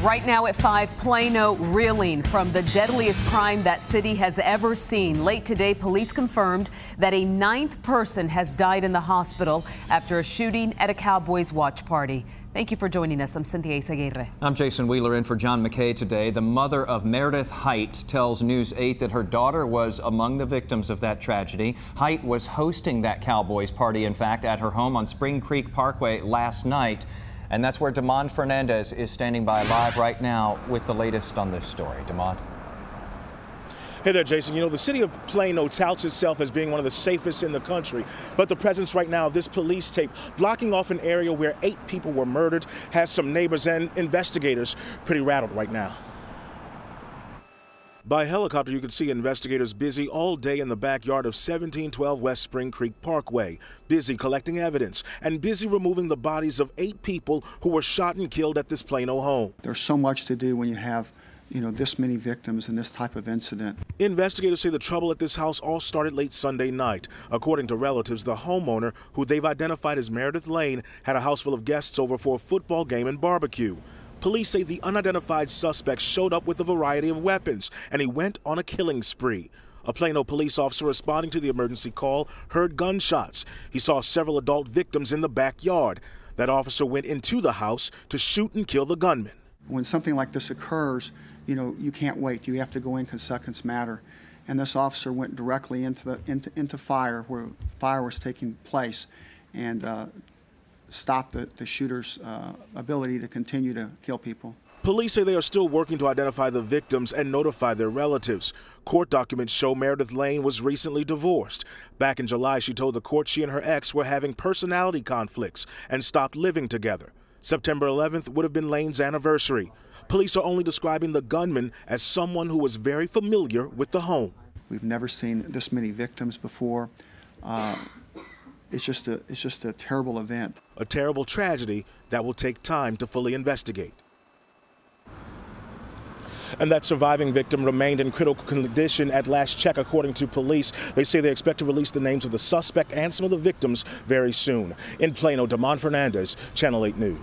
Right now at 5, Plano reeling from the deadliest crime that city has ever seen. Late today, police confirmed that a 9th person has died in the hospital after a shooting at a Cowboys watch party. Thank you for joining us. I'm Cynthia Izaguirre. I'm Jason Wheeler in for John McKay today. The mother of Meredith Height tells News 8 that her daughter was among the victims of that tragedy. Height was hosting that Cowboys party, in fact, at her home on Spring Creek Parkway last night. And that's where Damon Fernandez is standing by live right now with the latest on this story. Damon. Hey there, Jason. You know, the city of Plano touts itself as being one of the safest in the country, but the presence right now of this police tape blocking off an area where 8 people were murdered has some neighbors and investigators pretty rattled right now. By helicopter, you can see investigators busy all day in the backyard of 1712 West Spring Creek Parkway, busy collecting evidence and busy removing the bodies of 8 people who were shot and killed at this Plano home. There's so much to do when you have, this many victims in this type of incident. Investigators say the trouble at this house all started late Sunday night. According to relatives, the homeowner, who they've identified as Meredith Lane, had a house full of guests over for a football game and barbecue. Police say the unidentified suspect showed up with a variety of weapons, and he went on a killing spree. A Plano police officer responding to the emergency call heard gunshots. He saw several adult victims in the backyard. That officer went into the house to shoot and kill the gunman. When something like this occurs, you can't wait. You have to go in because seconds matter. And this officer went directly into fire, where fire was taking place, and stop the shooter's ability to continue to kill people. Police say they are still working to identify the victims and notify their relatives. Court documents show Meredith Lane was recently divorced. Back in July, she told the court she and her ex were having personality conflicts and stopped living together. September 11th would have been Lane's anniversary. Police are only describing the gunman as someone who was very familiar with the home. We've never seen this many victims before. It's just a terrible event. A terrible tragedy that will take time to fully investigate. And that surviving victim remained in critical condition at last check, according to police. They say they expect to release the names of the suspect and some of the victims very soon. In Plano, Damon Fernandez, Channel 8 News.